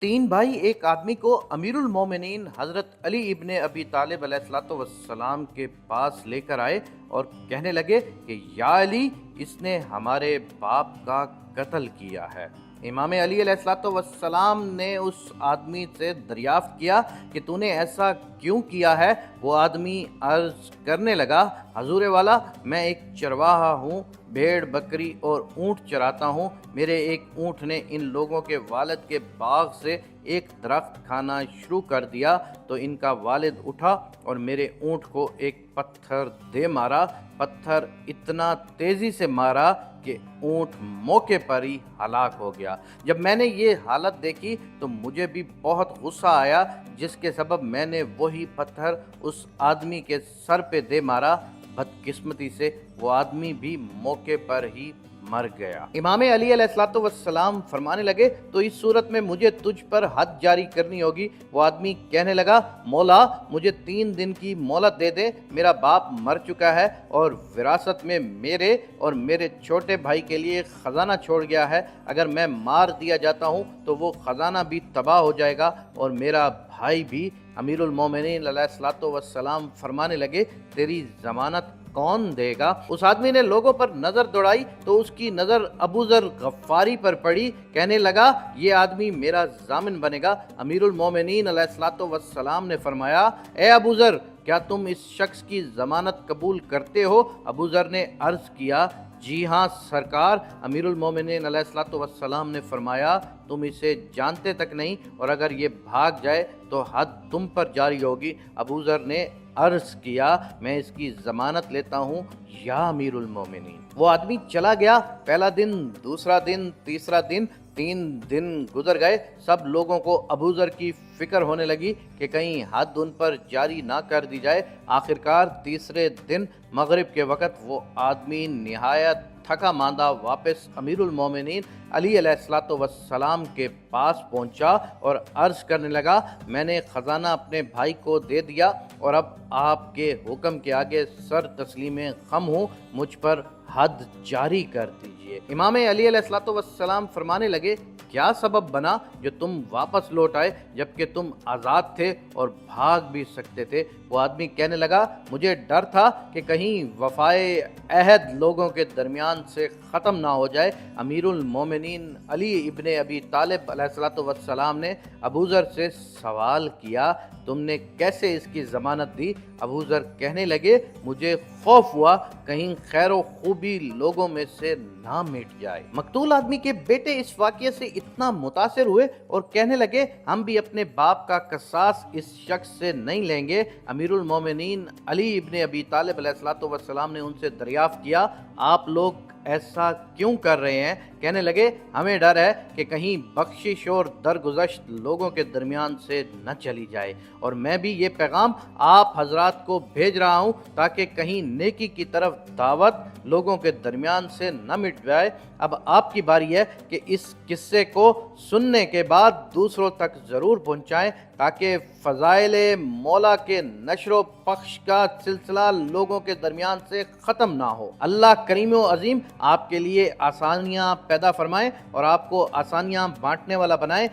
तीन भाई एक आदमी को अमीरुल मोमिनीन हज़रत अली इब्ने अबी तालिब अलैहिस्सलातु वस्सलाम के पास लेकर आए और कहने लगे कि या अली, इसने हमारे बाप का कत्ल किया है। इमाम अली अलैहिस्सलातु वस्सलाम ने उस आदमी से दरियाफ्त किया कि तूने ऐसा क्यों किया है। वो आदमी अर्ज करने लगा, हजूर वाला, मैं एक चरवाहा हूँ, भेड़ बकरी और ऊँट चराता हूँ। मेरे एक ऊँट ने इन लोगों के वालिद के बाग से एक दरख्त खाना शुरू कर दिया तो इनका वालिद उठा और मेरे ऊँट को एक पत्थर दे मारा। पत्थर इतना तेज़ी से मारा कि ऊँट मौके पर ही हलाक हो गया। जब मैंने ये हालत देखी तो मुझे भी बहुत गुस्सा आया, जिसके सबब मैंने वही पत्थर उस आदमी के सर पे दे मारा। बदकिस्मती से वो आदमी भी मौके पर ही मर गया। इमाम अली अलैहिस्सलातु वस्सलाम फरमाने लगे, तो इस सूरत में मुझे तुझ पर हद जारी करनी होगी। वो आदमी कहने लगा, मौला, मुझे 3 दिन की मोहलत दे दे। मेरा बाप मर चुका है और विरासत में मेरे और मेरे छोटे भाई के लिए ख़जाना छोड़ गया है। अगर मैं मार दिया जाता हूँ तो वो ख़जाना भी तबाह हो जाएगा और मेरा भाई भी। अमीरुल मोमिनीन अलैहिस्सलातु वस्सलाम फरमाने लगे, तेरी ज़मानत कौन देगा? उस आदमी ने लोगों पर नज़र दौड़ाई तो उसकी नज़र अबू ज़र गफ़ारी पर पड़ी। कहने लगा, ये आदमी मेरा ज़ामिन बनेगा। अमीरुल मोमिनीन अलैहिस्सलातु वस्सलाम ने फरमाया, ए अबू ज़र, क्या तुम इस शख्स की ज़मानत कबूल करते हो? अबू ज़र ने अर्ज़ किया, जी हाँ सरकार। अमीरुल मोमिनीन अलैहिस्सलातु वस्सलाम ने फरमाया, तुम इसे जानते तक नहीं और अगर ये भाग जाए तो हद तुम पर जारी होगी। अबू ज़र ने अर्ज़ किया, मैं इसकी ज़मानत लेता हूँ या अमीरुल मोमिनीन। वो आदमी चला गया। पहला दिन, दूसरा दिन, तीसरा दिन, 3 दिन गुजर गए। सब लोगों को अबू ज़र की फ़िक्र होने लगी कि कहीं हद उन पर जारी ना कर दी जाए। आखिरकार तीसरे दिन मगरिब के वक़्त वो आदमी निहायत थका मांदा वापस अमीरुल मोमिनीन अली अलैहिस्सलातु वस्सलाम के पास पहुंचा और अर्ज़ करने लगा, मैंने ख़जाना अपने भाई को दे दिया और अब आपके हुक्म के आगे सर तस्लीम खम हूँ, मुझ पर हद जारी कर दीजिए। इमाम अली अलैहिस्सलातु वस्सलाम फरमाने लगे, क्या सबब बना जो तुम वापस लौट आए जबकि तुम आज़ाद थे और भाग भी सकते थे? वो आदमी कहने लगा, मुझे डर था कि कहीं वफ़ाए अहद लोगों के दरमियान से ख़त्म ना हो जाए। अमीरुल मोमिनीन अली इब्ने अबी तालिब अलैहिस्सलातु वस्सलाम ने अबू ज़र से सवाल किया, तुमने कैसे इसकी ज़मानत दी? अबू ज़र कहने लगे, मुझे खौफ हुआ कहीं खैर व खूबी लोगों में से ना मिट जाए। मकतूल आदमी के बेटे इस वाक़ये से इतना मुतासिर हुए और कहने लगे, हम भी अपने बाप का क़सास इस शख्स से नहीं लेंगे। अमीरुल मोमिनीन अली इब्ने अबी तालिब अलैहिस्सलातु वस्सलाम ने उनसे दरियाफ़्त किया, आप लोग ऐसा क्यों कर रहे हैं? कहने लगे, हमें डर है कि कहीं बख्शिश और दरगुज़श्त लोगों के दरमियान से न चली जाए और मैं भी ये पैगाम आप हजरात को भेज रहा हूँ ताकि कहीं नेकी की तरफ दावत लोगों के दरमियान से न मिट जाए। अब आपकी बारी है कि इस किस्से को सुनने के बाद दूसरों तक ज़रूर पहुँचाएँ ताकि फ़ज़ाइल मौला के नशर पख्श का सिलसिला लोगों के दरमियान से ख़त्म ना हो। अल्लाह करीम व अज़ीम आपके लिए आसानियाँ पैदा फरमाएँ और आपको आसानियाँ बांटने वाला बनाए।